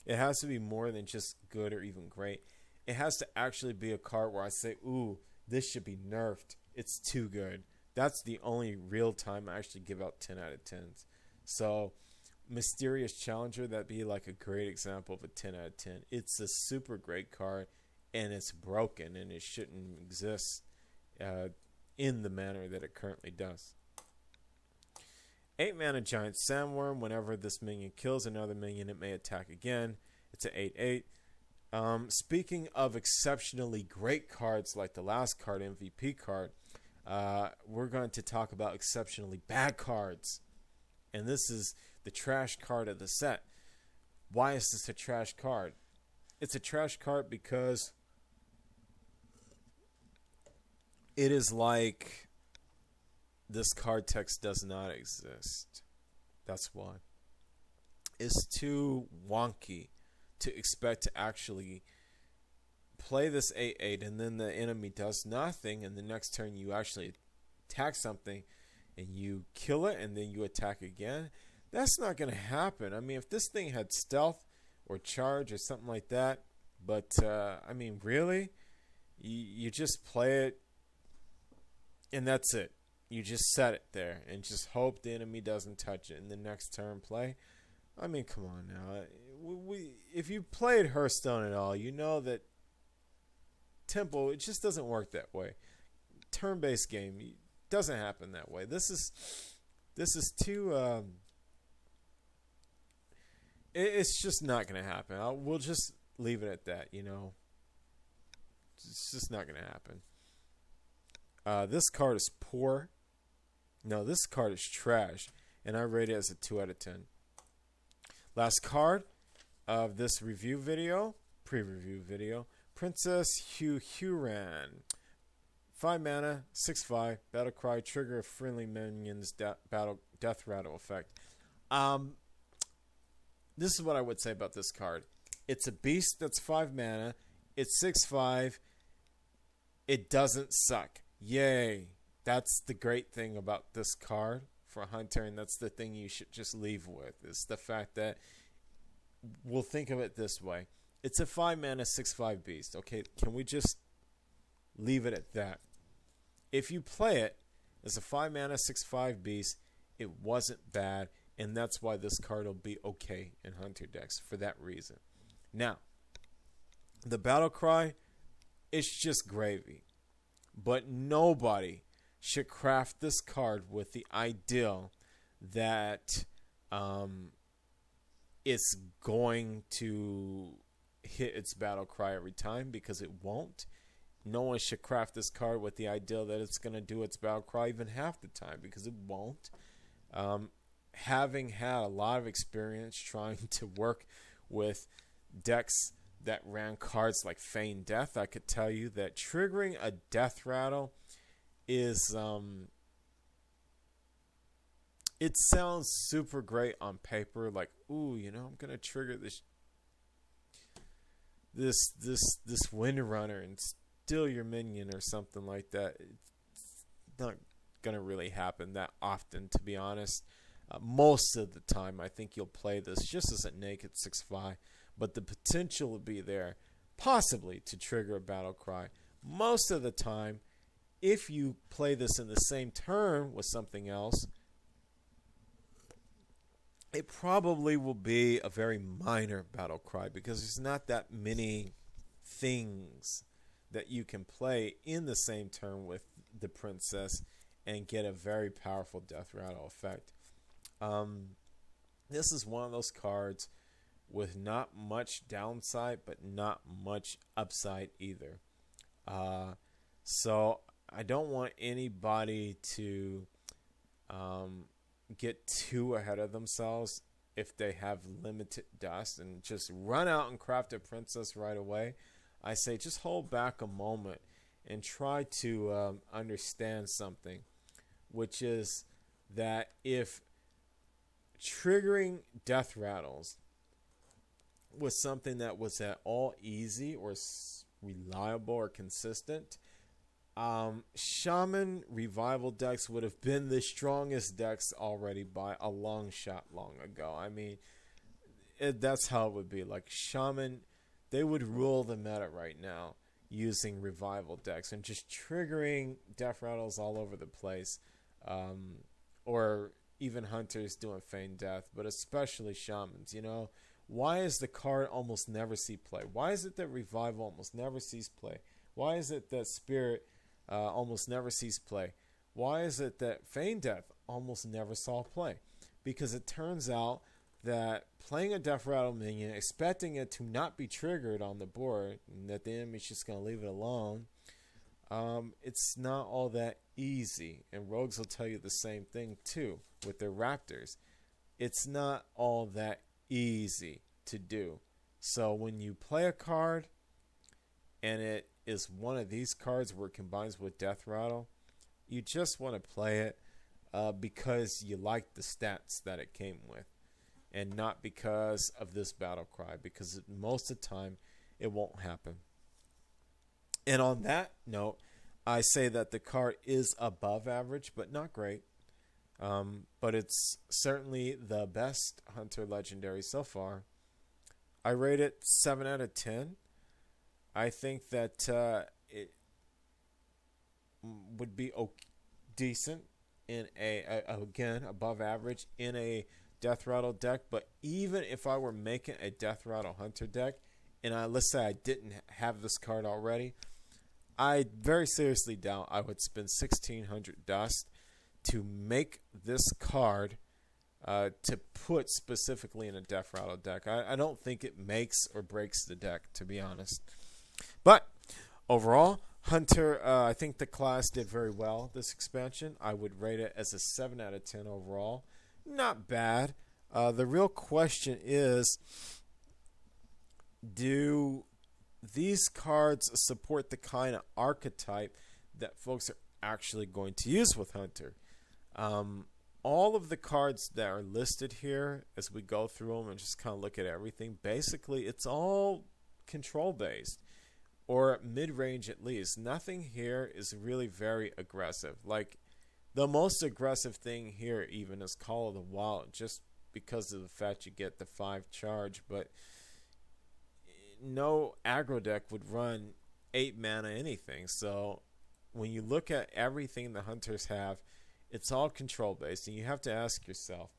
It has to be more than just good or even great. It has to actually be a card where I say, ooh, this should be nerfed. It's too good. That's the only real time I actually give out 10 out of 10s. So Mysterious Challenger, that'd be like a great example of a 10 out of 10. It's a super great card, and it's broken, and it shouldn't exist in the manner that it currently does. 8 mana Giant Sandworm. Whenever this minion kills another minion, it may attack again. It's an 8/8. Speaking of exceptionally great cards like the last card, MVP card, we're going to talk about exceptionally bad cards. And this is the trash card of the set. Why is this a trash card? It's a trash card because it is like this card text does not exist. That's why. It's too wonky to expect to actually play this 8/8 and then the enemy does nothing, and the next turn you actually attack something and you kill it and then you attack again. That's not going to happen. I mean, if this thing had stealth or charge or something like that, but I mean, really? You just play it and that's it. You just set it there and just hope the enemy doesn't touch it in the next turn play. I mean, come on now. If you played HearthStone at all, you know that Temple, it just doesn't work that way. Turn-based game, it doesn't happen that way. This is too... it's just not going to happen. We'll just leave it at that, you know. It's just not going to happen. This card is poor. No, this card is trash. And I rate it as a 2 out of 10. Last card of this review video, pre-review video, Princess Huhuran. 5 mana, 6/5, battle cry, trigger a friendly minion's death rattle effect. This is what I would say about this card. It's a beast that's 5 mana. It's 6/5. It doesn't suck. Yay. That's the great thing about this card for Hunter, and that's the thing you should just leave with, is the fact that we'll think of it this way. It's a 5 mana, 6/5 beast. Okay, can we just leave it at that? If you play it as a 5 mana, 6/5 beast, it wasn't bad, and that's why this card will be okay in Hunter decks for that reason. Now, the battle cry, it's just gravy. But nobody should craft this card with the ideal that it's going to hit its battle cry every time, because it won't. No one should craft this card with the idea that it's going to do its battle cry even half the time, because it won't. Having had a lot of experience trying to work with decks that ran cards like Feign Death, I could tell you that triggering a Death Rattle is it sounds super great on paper, like, ooh, you know, I'm gonna trigger this Windrunner and steal your minion or something like that. It's not gonna really happen that often, to be honest. Most of the time, I think you'll play this just as a naked 6/5, but the potential will be there, possibly, to trigger a battle cry. Most of the time, if you play this in the same turn with something else, it probably will be a very minor battle cry, because there's not that many things that you can play in the same turn with the princess and get a very powerful Death Rattle effect. This is one of those cards with not much downside, but not much upside either. So I don't want anybody to get too ahead of themselves if they have limited dust and just run out and craft a princess right away. I say just hold back a moment and try to understand something, which is that if triggering Death Rattles was something that was at all easy or reliable or consistent, Shaman Revival decks would have been the strongest decks already by a long shot long ago. I mean, that's how it would be. Like, Shaman, they would rule the meta right now using Revival decks and just triggering Death Rattles all over the place. Or even Hunters doing Feign Death, but especially Shamans, you know. Why is the card almost never see play? Why is it that Revival almost never sees play? Why is it that Spirit almost never sees play? Why is it that Feign Death almost never saw play? Because it turns out that playing a Death Rattle minion, expecting it to not be triggered on the board, and that the enemy's just going to leave it alone, it's not all that easy. And rogues will tell you the same thing too with their Raptors. It's not all that easy to do. So when you play a card and it is one of these cards where it combines with Death Rattle, you just want to play it because you like the stats that it came with, and not because of this battle cry, because most of the time it won't happen. And on that note, I say that the card is above average, but not great. But it's certainly the best Hunter Legendary so far. I rate it 7 out of 10. I think that it would be decent in again, above average in a Death Rattle deck. But even if I were making a Death Rattle Hunter deck, and let's say I didn't have this card already, I very seriously doubt I would spend 1,600 dust to make this card to put specifically in a Death Rattle deck. I don't think it makes or breaks the deck, to be honest. But overall, Hunter, I think the class did very well this expansion. I would rate it as a 7 out of 10 overall. Not bad. The real question is, do these cards support the kind of archetype that folks are actually going to use with Hunter? All of the cards that are listed here, as we go through them and just kind of look at everything, basically it's all control based, or mid-range at least. Nothing here is really very aggressive. Like, the most aggressive thing here even is Call of the Wild, just because of the fact you get the 5 charge, but no aggro deck would run 8 mana anything. So when you look at everything the Hunters have, it's all control based, and you have to ask yourself,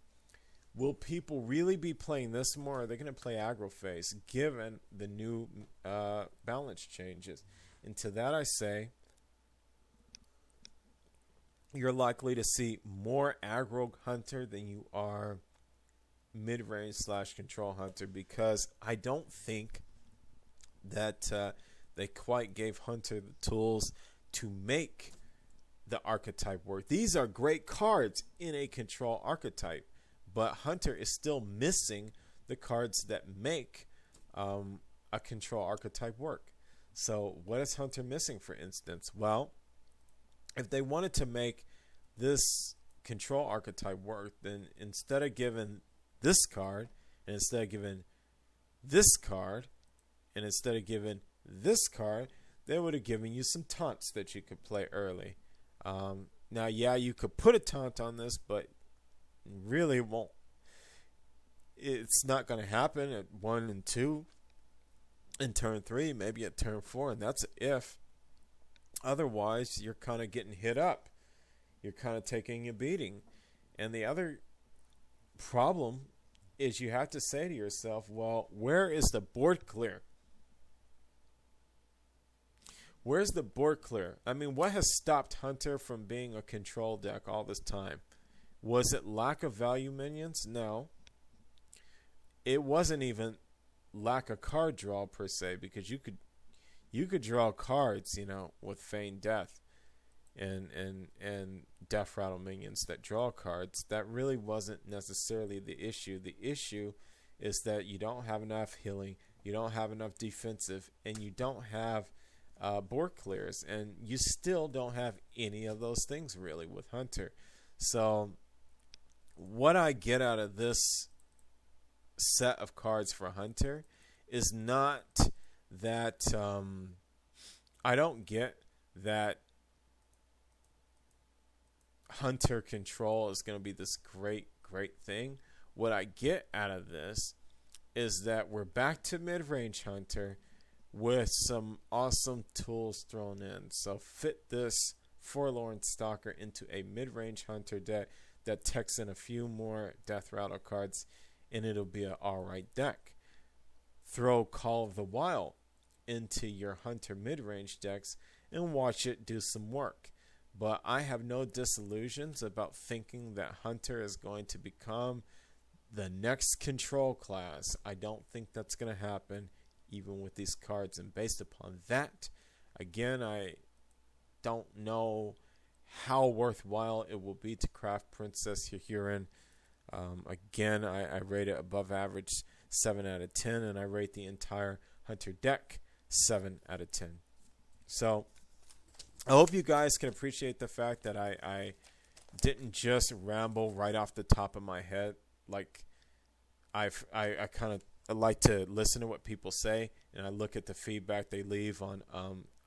will people really be playing this more, or are they going to play aggro phase given the new balance changes? And to that I say, you're likely to see more aggro Hunter than you are mid-range / control hunter, because I don't think that they quite gave Hunter the tools to make the archetype work. These are great cards in a control archetype, but Hunter is still missing the cards that make a control archetype work. So what is Hunter missing, for instance? Well, if they wanted to make this control archetype work, then instead of giving this card, and instead of giving this card, and instead of giving this card, they would have given you some taunts that you could play early. Now, yeah, you could put a taunt on this, but really won't. It's not going to happen at 1 and 2, in turn 3, maybe at turn 4, and that's if. Otherwise, you're kind of getting hit up. You're kind of taking a beating. And the other problem is you have to say to yourself, well, where is the board clear? Where's the board clear? I mean, what has stopped Hunter from being a control deck all this time? Was it lack of value minions? No. It wasn't even lack of card draw per se, because you could draw cards, you know, with Feign Death and Death Rattle minions that draw cards. That really wasn't necessarily the issue. The issue is that you don't have enough healing, you don't have enough defensive, and you don't have board clears, and you still don't have any of those things really with Hunter. So what I get out of this set of cards for Hunter is not that I don't get that Hunter control is going to be this great thing. What I get out of this is that we're back to mid-range Hunter with some awesome tools thrown in. So fit this Forlorn Stalker into a mid-range Hunter deck that techs in a few more Death Rattle cards, and it'll be an alright deck. Throw Call of the Wild into your Hunter mid-range decks and watch it do some work. But I have no disillusions about thinking that Hunter is going to become the next control class. I don't think that's going to happen, even with these cards. And based upon that, again, I don't know how worthwhile it will be to craft Princess Huhuran. Again, I rate it above average 7 out of 10, and I rate the entire Hunter deck 7 out of 10. So I hope you guys can appreciate the fact that I didn't just ramble right off the top of my head. Like I kind of like to listen to what people say, and I look at the feedback they leave on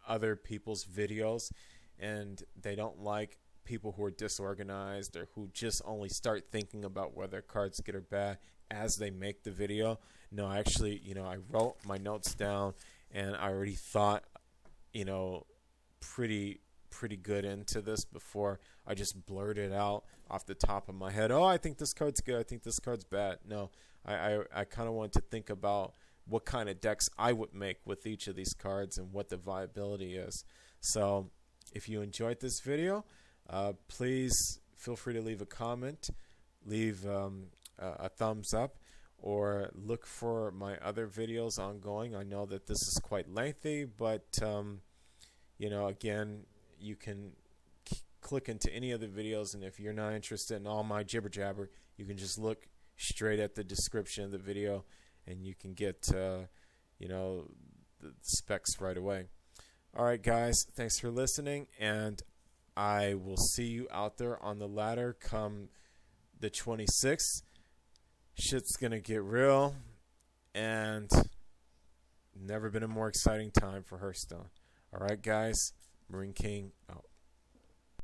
other people's videos, and they don't like people who are disorganized or who just only start thinking about whether cards good or bad as they make the video. No, actually, I wrote my notes down, and I already thought, pretty good into this before I just blurted out off the top of my head, oh, I think this card's good, I think this card's bad. No, I kind of wanted to think about what kind of decks I would make with each of these cards and what the viability is. So if you enjoyed this video, please feel free to leave a comment, leave a thumbs up, or look for my other videos ongoing. I know that this is quite lengthy, but again, you can click into any of the videos, and if you're not interested in all my jibber jabber, you can just look straight at the description of the video, and you can get the specs right away. All right, guys, thanks for listening, and I will see you out there on the ladder come the 26th. Shit's gonna get real, and never been a more exciting time for HearthStone. All right, guys, Marine King out.